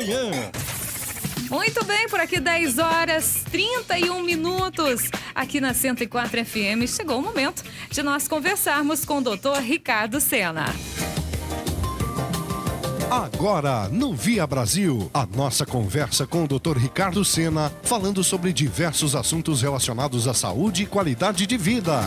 Manhã. Muito bem, por aqui 10 horas 31 minutos, aqui na 104 FM. Chegou o momento de nós conversarmos com o Dr. Ricardo Sena. Agora, no Via Brasil, a nossa conversa com o Dr. Ricardo Sena, falando sobre diversos assuntos relacionados à saúde e qualidade de vida.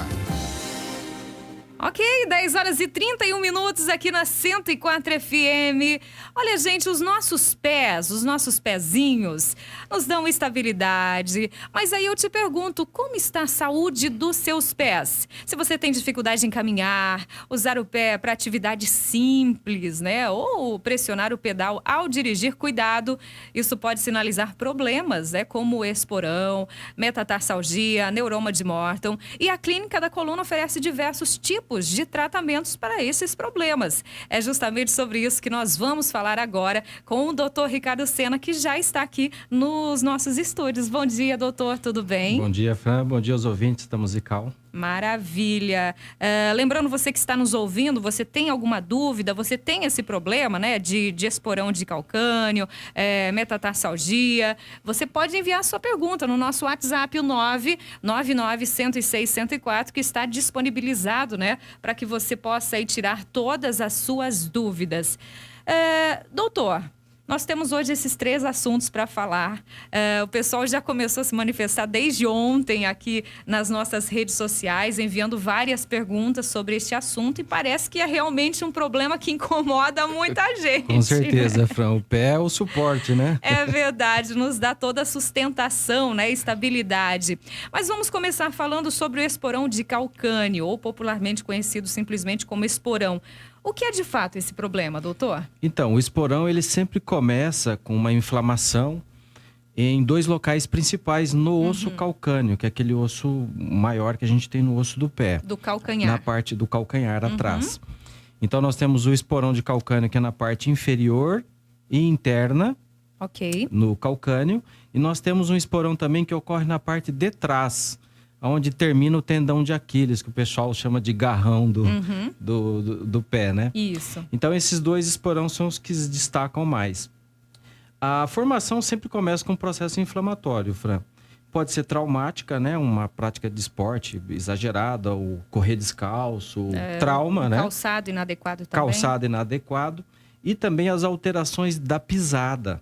Ok, 10 horas e 31 minutos aqui na 104 FM. Olha, gente, os nossos pés, os nossos pezinhos, nos dão estabilidade. Mas aí eu te pergunto, como está a saúde dos seus pés? Se você tem dificuldade em caminhar, usar o pé para atividades simples, né? Ou pressionar o pedal ao dirigir, cuidado. Isso pode sinalizar problemas, como o esporão, metatarsalgia, neuroma de Morton. E a Clínica da Coluna oferece diversos tipos de tratamentos para esses problemas. É justamente sobre isso que nós vamos falar agora com o Dr. Ricardo Sena, que já está aqui nos nossos estúdios. Bom dia, doutor, tudo bem? Bom dia, Fran. Bom dia aos ouvintes da Musical. Maravilha. Lembrando você que está nos ouvindo, você tem alguma dúvida, você tem esse problema, né, de esporão de calcânio, metatarsalgia, você pode enviar sua pergunta no nosso WhatsApp, o 999-106-104, que está disponibilizado, né, para que você possa aí tirar todas as suas dúvidas. Doutor, nós temos hoje esses 3 assuntos para falar. O pessoal já começou a se manifestar desde ontem aqui nas nossas redes sociais, enviando várias perguntas sobre este assunto, e parece que é realmente um problema que incomoda muita gente. Com certeza, Fran. O pé é o suporte, né? É verdade, nos dá toda a sustentação, né, estabilidade. Mas vamos começar falando sobre o esporão de calcânio, ou popularmente conhecido simplesmente como esporão. O que é de fato esse problema, doutor? Então, o esporão ele sempre começa com uma inflamação em 2 locais principais no osso calcâneo, que é aquele osso maior que a gente tem no osso do pé. Do calcanhar. Na parte do calcanhar atrás. Então, nós temos o esporão de calcânio, que é na parte inferior e interna, no calcânio. E nós temos um esporão também que ocorre na parte de trás, onde termina o tendão de Aquiles, que o pessoal chama de garrão do pé, né? Isso. Então, esses 2 esporões são os que se destacam mais. A formação sempre começa com um processo inflamatório, Fran. Pode ser traumática, né? Uma prática de esporte exagerada, ou correr descalço, trauma, né? Calçado inadequado também. Calçado inadequado. E também as alterações da pisada,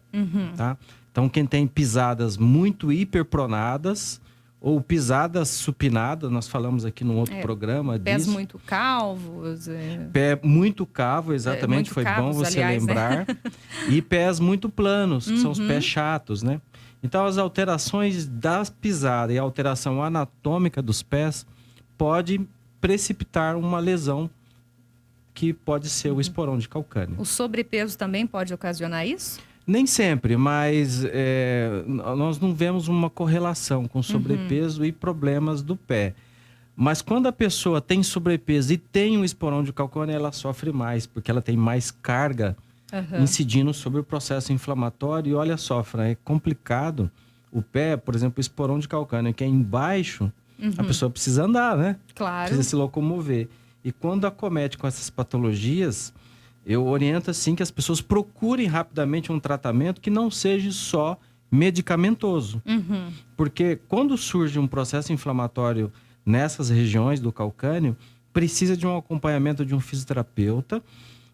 tá? Então, quem tem pisadas muito hiperpronadas ou pisadas supinadas, nós falamos aqui num outro programa disso. Pés muito calvos. Pé muito cavo, exatamente, muito foi cavos, bom você aliás, lembrar. E pés muito planos, que são os pés chatos, né? Então, as alterações das pisadas e a alteração anatômica dos pés pode precipitar uma lesão que pode ser o esporão de calcânio. O sobrepeso também pode ocasionar isso? Nem sempre, mas nós não vemos uma correlação com sobrepeso e problemas do pé. Mas quando a pessoa tem sobrepeso e tem um esporão de calcânio, ela sofre mais, porque ela tem mais carga incidindo sobre o processo inflamatório. E olha só, Fran, é complicado o pé, por exemplo, o esporão de calcânio, que é embaixo, a pessoa precisa andar, né? Claro. Precisa se locomover. E quando acomete com essas patologias, eu oriento assim que as pessoas procurem rapidamente um tratamento que não seja só medicamentoso. Porque quando surge um processo inflamatório nessas regiões do calcânio, precisa de um acompanhamento de um fisioterapeuta,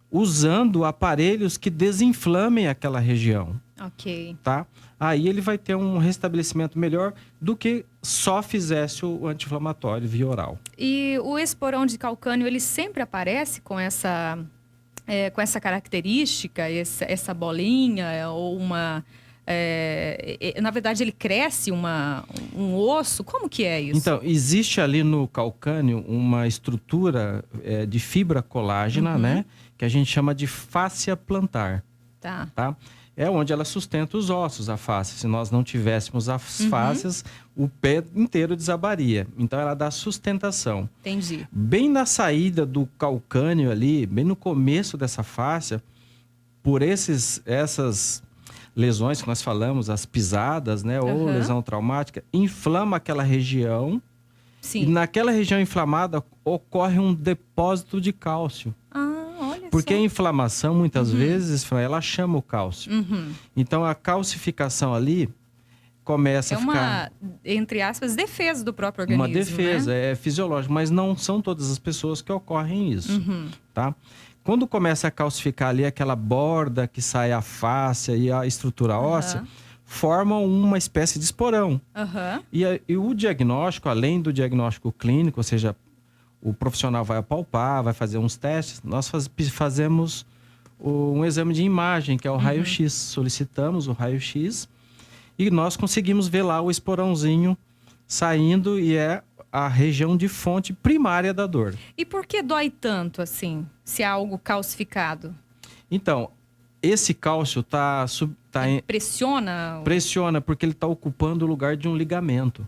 usando aparelhos que desinflamem aquela região. Ok. Tá? Aí ele vai ter um restabelecimento melhor do que só fizesse o anti-inflamatório via oral. E o esporão de calcânio, ele sempre aparece com essa característica, essa bolinha, ou uma... na verdade, ele cresce um osso? Como que é isso? Então, existe ali no calcânio uma estrutura de fibra colágena, né? Que a gente chama de fáscia plantar. Tá? É onde ela sustenta os ossos, a face. Se nós não tivéssemos as fáscias, o pé inteiro desabaria. Então, ela dá sustentação. Entendi. Bem na saída do calcânio ali, bem no começo dessa fáscia, por essas lesões que nós falamos, as pisadas, né? Ou lesão traumática, inflama aquela região. Sim. E naquela região inflamada ocorre um depósito de cálcio. Olha Porque a inflamação, muitas vezes, Fran, ela chama o cálcio. Então, a calcificação ali começa a ficar... É uma, entre aspas, defesa do próprio organismo, uma defesa, né? é fisiológico, mas não são todas as pessoas que ocorrem isso, tá? Quando começa a calcificar ali aquela borda que sai a fáscia e a estrutura óssea, formam uma espécie de esporão. E o diagnóstico, além do diagnóstico clínico, ou seja, o profissional vai apalpar, vai fazer uns testes, nós fazemos um exame de imagem, que é o raio-x. Solicitamos o raio-x e nós conseguimos ver lá o esporãozinho saindo e é a região de fonte primária da dor. E por que dói tanto assim, se é algo calcificado? Então, esse cálcio Pressiona? Pressiona, porque ele está ocupando o lugar de um ligamento.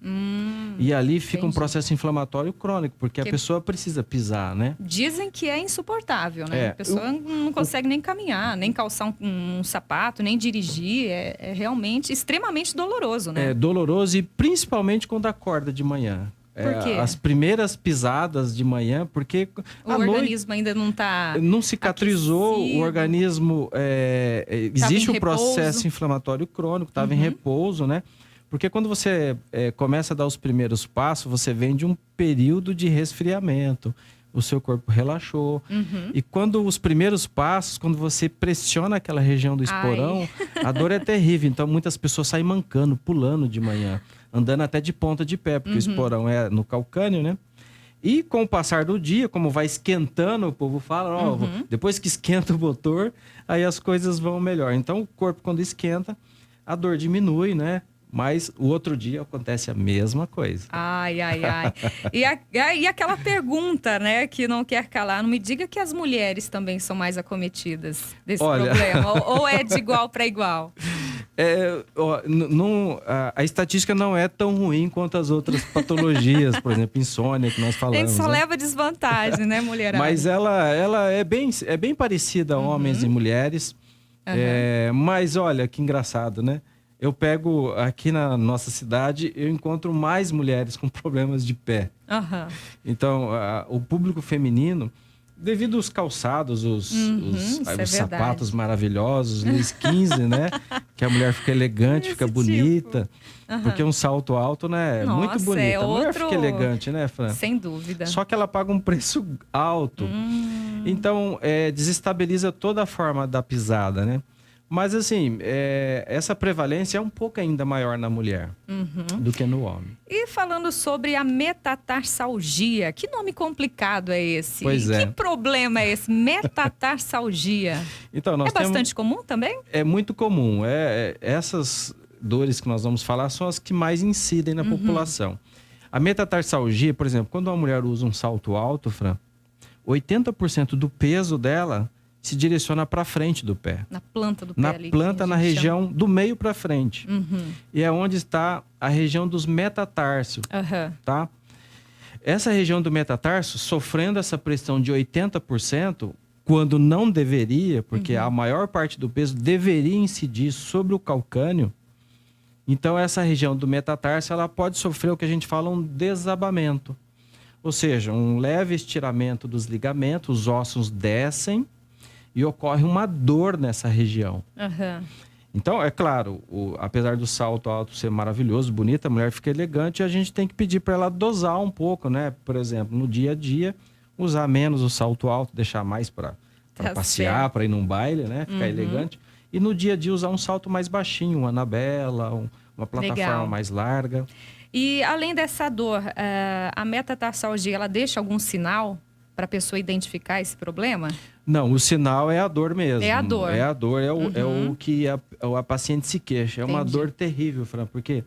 E ali fica um processo inflamatório crônico, porque a pessoa precisa pisar, né? Dizem que é insuportável, né? A pessoa não consegue nem caminhar, nem calçar um sapato, nem dirigir. É realmente extremamente doloroso, né? É doloroso e principalmente quando acorda de manhã. Por quê? As primeiras pisadas de manhã, porque o organismo ainda não está... Não cicatrizou, aquecido. o organismo... existe um processo inflamatório crônico, estava em repouso, né? Porque quando você começa a dar os primeiros passos, você vem de um período de resfriamento, o seu corpo relaxou. E quando os primeiros passos, quando você pressiona aquela região do esporão, a dor é terrível. Então, muitas pessoas saem mancando, pulando de manhã, andando até de ponta de pé, porque o esporão é no calcânio, né? E com o passar do dia, como vai esquentando, o povo fala, depois que esquenta o motor, aí as coisas vão melhor. Então, o corpo, quando esquenta, a dor diminui, né? Mas o outro dia acontece a mesma coisa. Ai. E aquela pergunta, né, que não quer calar. Não me diga que as mulheres também são mais acometidas desse problema. Ou é de igual para igual? A estatística não é tão ruim quanto as outras patologias, por exemplo, insônia, que nós falamos. A gente só leva desvantagem, né, mulherada? Mas ela é bem parecida a homens e mulheres. Mas olha, que engraçado, né? Eu pego aqui na nossa cidade, eu encontro mais mulheres com problemas de pé. Então, o público feminino, devido aos calçados, os sapatos maravilhosos, Luiz XV, né? Que a mulher fica elegante, fica bonita. Porque um salto alto, né? Nossa, muito bonita. A mulher fica elegante, né, Fran? Sem dúvida. Só que ela paga um preço alto. Então, desestabiliza toda a forma da pisada, né? Mas, assim, essa prevalência é um pouco ainda maior na mulher do que no homem. E falando sobre a metatarsalgia, que nome complicado é esse? Pois é. Que problema é esse? Metatarsalgia. Então, nós bastante comum também? É muito comum. Essas dores que nós vamos falar são as que mais incidem na população. A metatarsalgia, por exemplo, quando uma mulher usa um salto alto, Fran, 80% do peso dela se direciona para frente do pé. Na planta do pé ali. Na planta, na região do meio para frente. E é onde está a região dos metatarsos, tá? Essa região do metatarso, sofrendo essa pressão de 80%, quando não deveria, porque a maior parte do peso deveria incidir sobre o calcânio, então essa região do metatarso, ela pode sofrer o que a gente fala um desabamento. Ou seja, um leve estiramento dos ligamentos, os ossos descem, e ocorre uma dor nessa região. Então, é claro, apesar do salto alto ser maravilhoso, bonito, a mulher fica elegante, a gente tem que pedir para ela dosar um pouco, né? Por exemplo, no dia a dia, usar menos o salto alto, deixar mais para passear, para ir num baile, né? Ficar elegante. E no dia a dia usar um salto mais baixinho, uma Anabela, uma plataforma mais larga. E além dessa dor, a metatarsalgia, ela deixa algum sinal para a pessoa identificar esse problema? Não, o sinal é a dor mesmo. É a dor. É a dor, é o que a paciente se queixa. É uma dor terrível, Fran, porque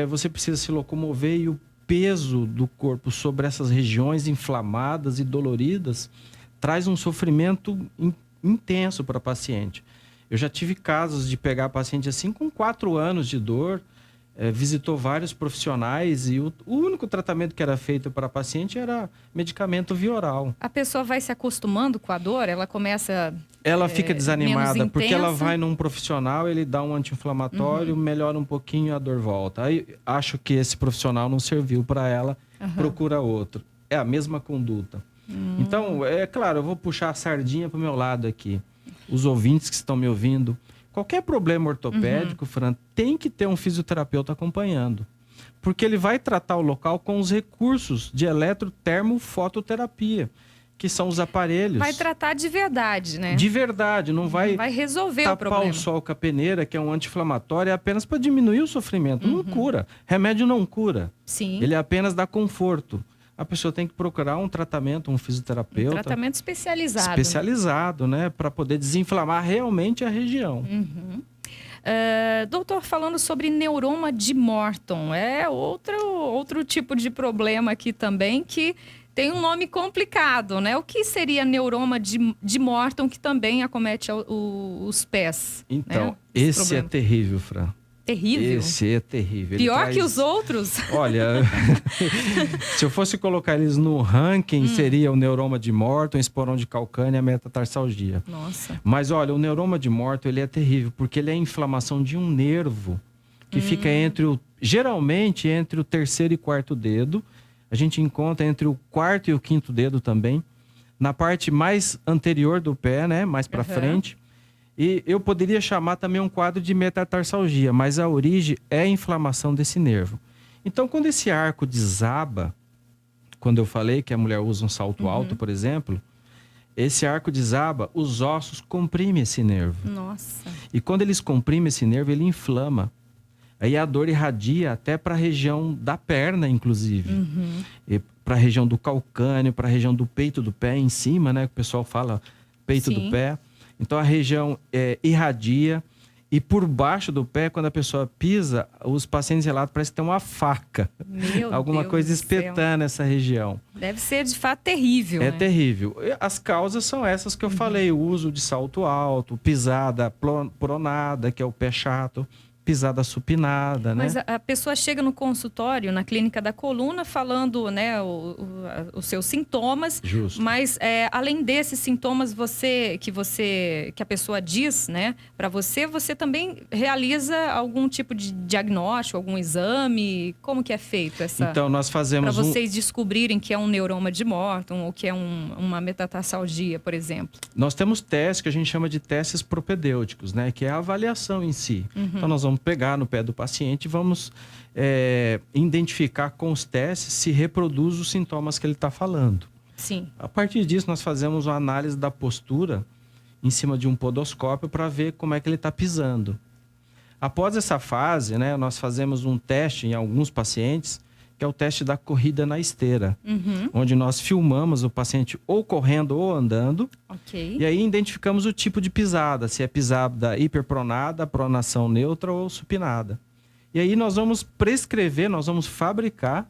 você precisa se locomover e o peso do corpo sobre essas regiões inflamadas e doloridas traz um sofrimento intenso para a paciente. Eu já tive casos de pegar a paciente assim com 4 anos de dor, visitou vários profissionais e o único tratamento que era feito para a paciente era medicamento via oral. A pessoa vai se acostumando com a dor? Ela começa... Ela fica desanimada porque ela vai num profissional, ele dá um anti-inflamatório, melhora um pouquinho, a dor volta. Aí acho que esse profissional não serviu para ela, procura outro. É a mesma conduta. Então, é claro, eu vou puxar a sardinha para o meu lado aqui. Os ouvintes que estão me ouvindo, qualquer problema ortopédico, Fran, tem que ter um fisioterapeuta acompanhando. Porque ele vai tratar o local com os recursos de eletrotermofototerapia, que são os aparelhos. Vai tratar de verdade, né? De verdade, não vai resolver o tapar problema. o sol com a peneira, que é um anti-inflamatório, é apenas para diminuir o sofrimento. Não cura. Remédio não cura. Sim. Ele apenas dá conforto. A pessoa tem que procurar um tratamento, um fisioterapeuta. Um tratamento especializado. Especializado, né? Para poder desinflamar realmente a região. Doutor, falando sobre neuroma de Morton, é outro tipo de problema aqui também que tem um nome complicado, né? O que seria neuroma de Morton, que também acomete os pés? Então, né? esse é terrível, Fran. Terrível? Esse é terrível. Pior que os outros? Olha, se eu fosse colocar eles no ranking, seria o neuroma de Morton, esporão de calcânea e a metatarsalgia. Nossa. Mas olha, o neuroma de Morton, ele é terrível, porque ele é a inflamação de um nervo que fica geralmente entre o terceiro e quarto dedo. A gente encontra entre o quarto e o quinto dedo também, na parte mais anterior do pé, né? Mais para frente. E eu poderia chamar também um quadro de metatarsalgia, mas a origem é a inflamação desse nervo. Então, quando esse arco desaba, quando eu falei que a mulher usa um salto alto, por exemplo, esse arco desaba, os ossos comprimem esse nervo. Nossa. E quando eles comprimem esse nervo, ele inflama. Aí a dor irradia até para a região da perna, inclusive. Para a região do calcâneo, para a região do peito do pé, em cima, né? Que o pessoal fala peito do pé. Então a região irradia. E por baixo do pé, quando a pessoa pisa, os pacientes relatam, parece que tem uma faca. Alguma coisa espetando essa região. Deve ser de fato terrível. É terrível. As causas são essas que eu falei: o uso de salto alto, pisada pronada, que é o pé chato. Pisada supinada, né? Mas a pessoa chega no consultório, na clínica da coluna, falando, né, os seus sintomas. Justo. Mas além desses sintomas que a pessoa diz, né, para você também realiza algum tipo de diagnóstico, algum exame? Como que é feito essa? Então nós fazemos para vocês descobrirem que é um neuroma de Morton ou que é uma metatarsalgia, por exemplo. Nós temos testes que a gente chama de testes propedêuticos, né, que é a avaliação em si. Então nós vamos pegar no pé do paciente e vamos identificar com os testes se reproduz os sintomas que ele está falando. Sim. A partir disso, nós fazemos uma análise da postura em cima de um podoscópio para ver como é que ele está pisando. Após essa fase, né, nós fazemos um teste em alguns pacientes, que é o teste da corrida na esteira, onde nós filmamos o paciente ou correndo ou andando, e aí identificamos o tipo de pisada, se é pisada hiperpronada, pronação neutra ou supinada. E aí nós vamos prescrever, nós vamos fabricar,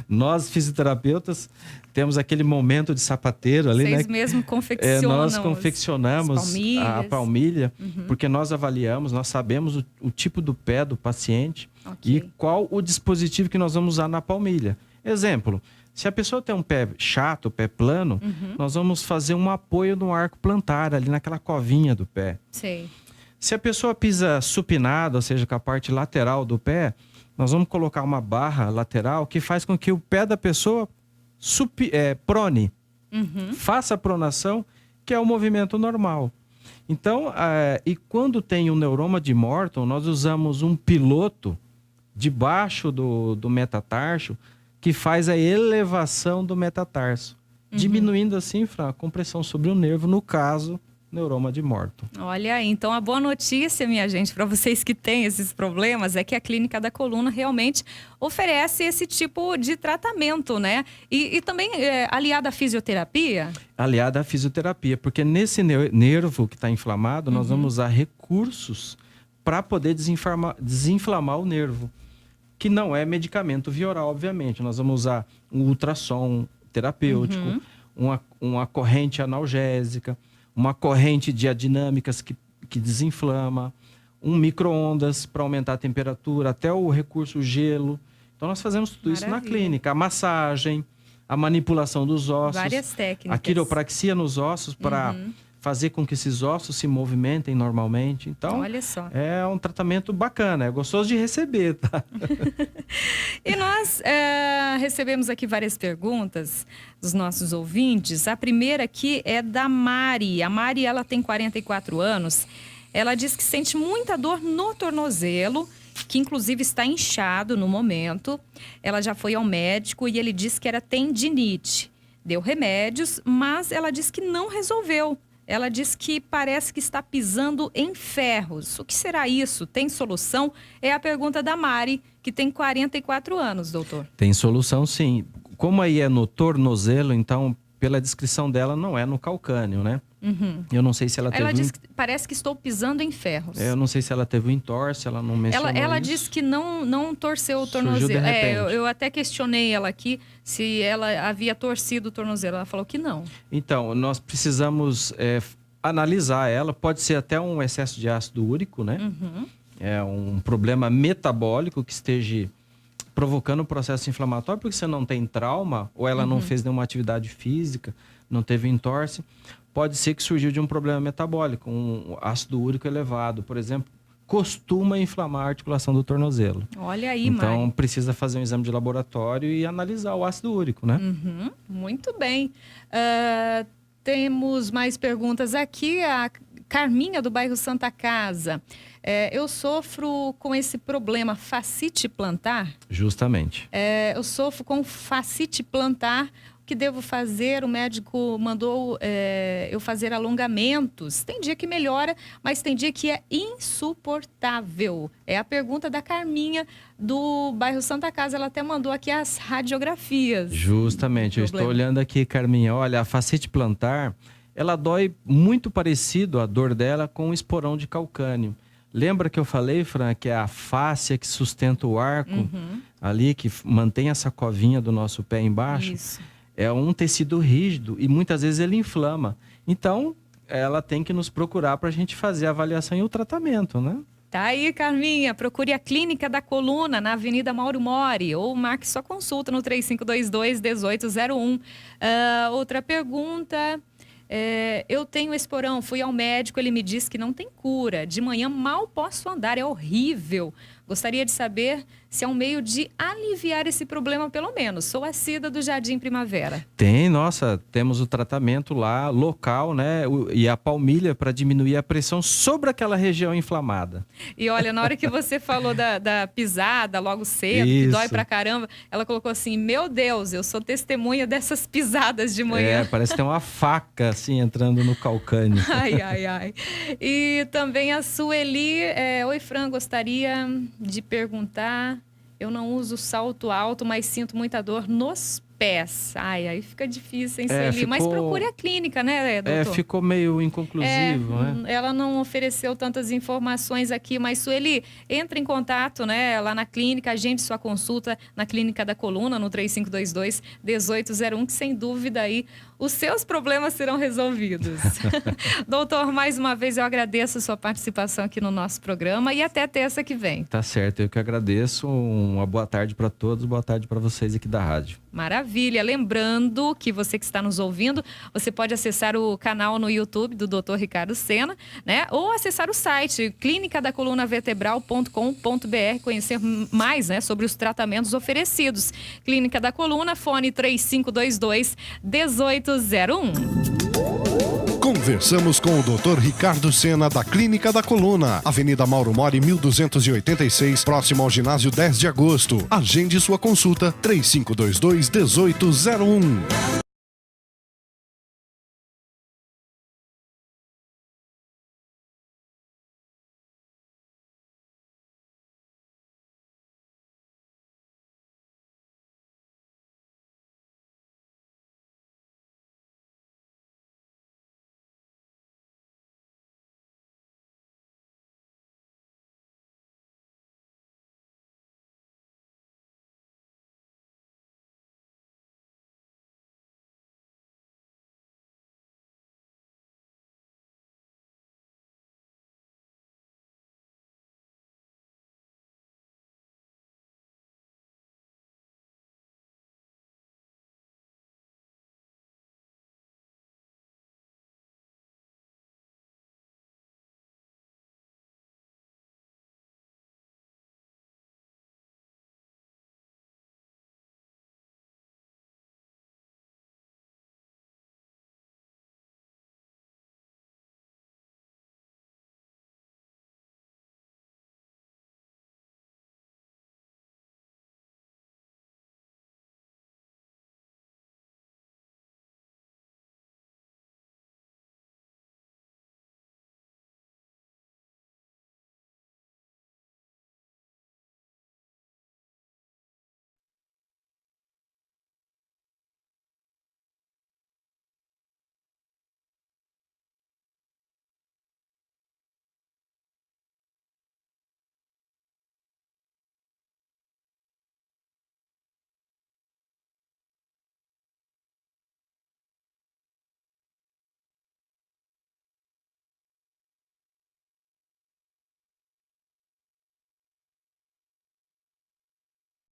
nós fisioterapeutas temos aquele momento de sapateiro ali, Vocês né? mesmo confeccionam Nós confeccionamos a palmilha, porque nós avaliamos, nós sabemos o tipo do pé do paciente e qual o dispositivo que nós vamos usar na palmilha. Exemplo, se a pessoa tem um pé chato, pé plano, nós vamos fazer um apoio no arco plantar, ali naquela covinha do pé. Sei. Se a pessoa pisa supinado, ou seja, com a parte lateral do pé, nós vamos colocar uma barra lateral que faz com que o pé da pessoa prone. Faça a pronação, que é o movimento normal. Então, e quando tem um neuroma de Morton, nós usamos um piloto debaixo do metatarso que faz a elevação do metatarso, diminuindo assim, Fran, a compressão sobre o nervo, no caso, neuroma de Morton. Olha aí, então a boa notícia, minha gente, para vocês que têm esses problemas, é que a Clínica da Coluna realmente oferece esse tipo de tratamento, né? E também aliada à fisioterapia? Aliada à fisioterapia, porque nesse nervo que está inflamado, nós vamos usar recursos para poder desinflamar o nervo, que não é medicamento via oral, obviamente. Nós vamos usar um ultrassom terapêutico, uma corrente analgésica, uma corrente diadinâmicas que desinflama, um micro-ondas para aumentar a temperatura, até o recurso gelo. Então, nós fazemos tudo isso na clínica. A massagem, a manipulação dos ossos. Várias técnicas. A quiropraxia nos ossos para fazer com que esses ossos se movimentem normalmente. Então, olha só. É um tratamento bacana, é gostoso de receber, tá? E nós recebemos aqui várias perguntas dos nossos ouvintes. A primeira aqui é da Mari. A Mari, ela tem 44 anos. Ela diz que sente muita dor no tornozelo, que inclusive está inchado no momento. Ela já foi ao médico e ele disse que era tendinite. Deu remédios, mas ela disse que não resolveu. Ela diz que parece que está pisando em ferros. O que será isso? Tem solução? É a pergunta da Mari, que tem 44 anos, doutor. Tem solução, sim. Como aí é no tornozelo, então, pela descrição dela, não é no calcâneo, né? Uhum. Eu não sei se ela teve... Ela diz que parece que estou pisando em ferros. Eu não sei se ela teve um entorse, ela não mencionou Ela isso. disse que não torceu o Surgiu tornozelo. de repente. Eu até questionei ela aqui se ela havia torcido o tornozelo. Ela falou que não. Então, nós precisamos analisar ela. Pode ser até um excesso de ácido úrico, né? Uhum. É um problema metabólico que esteja provocando um processo inflamatório, porque você não tem trauma, ou ela não fez nenhuma atividade física, não teve entorse. Pode ser que surgiu de um problema metabólico, um ácido úrico elevado, por exemplo, costuma inflamar a articulação do tornozelo. Olha aí, Então, Mari. precisa fazer um exame de laboratório e analisar o ácido úrico, né? Uhum. Muito bem. Temos mais perguntas aqui. A Carminha, do bairro Santa Casa. Eu sofro com esse problema, fascite plantar. Justamente. Eu sofro com fascite plantar. O que devo fazer? O médico mandou eu fazer alongamentos. Tem dia que melhora, mas tem dia que é insuportável. É a pergunta da Carminha, do bairro Santa Casa. Ela até mandou aqui as radiografias. Justamente. Eu estou olhando aqui, Carminha. Olha, a fascite plantar, ela dói muito parecido, a dor dela, com o esporão de calcânio. Lembra que eu falei, Fran, que é a fáscia que sustenta o arco ali, que mantém essa covinha do nosso pé embaixo? Isso. É um tecido rígido e muitas vezes ele inflama. Então, ela tem que nos procurar para a gente fazer a avaliação e o tratamento, né? Tá aí, Carminha. Procure a Clínica da Coluna, na Avenida Mauro Mori, ou marque sua consulta no 3522-1801. Outra pergunta... eu tenho esporão, fui ao médico, ele me disse que não tem cura. De manhã mal posso andar, é horrível. Gostaria de saber se é um meio de aliviar esse problema, pelo menos. Sou a Cida do Jardim Primavera. Temos o tratamento lá, local, né? E a palmilha para diminuir a pressão sobre aquela região inflamada. E olha, na hora que você falou da pisada logo cedo, que dói pra caramba, ela colocou assim, meu Deus, eu sou testemunha dessas pisadas de manhã. Parece que tem uma faca assim entrando no calcânio. Ai, ai, ai. E também a Sueli, oi Fran, gostaria de perguntar, eu não uso salto alto, mas sinto muita dor nos pés. Ai, aí fica difícil, hein, Sueli? Mas procure a clínica, né, doutor? Ficou meio inconclusivo, né? Ela não ofereceu tantas informações aqui, mas Sueli, entre em contato, né, lá na clínica, agende sua consulta na Clínica da Coluna, no 3522-1801, que sem dúvida aí os seus problemas serão resolvidos. Doutor, mais uma vez eu agradeço a sua participação aqui no nosso programa e até terça que vem. Tá certo, eu que agradeço. Uma boa tarde para todos, boa tarde para vocês aqui da rádio. Maravilha. Lembrando que você que está nos ouvindo, você pode acessar o canal no YouTube do Dr. Ricardo Sena, né? Ou acessar o site clinicadacolunavertebral.com.br, conhecer mais, né, sobre os tratamentos oferecidos. Clínica da Coluna, fone 3522-1801. Conversamos com o Dr. Ricardo Sena, da Clínica da Coluna, Avenida Mauro Mori, 1286, próximo ao ginásio 10 de agosto. Agende sua consulta, 3522-1801.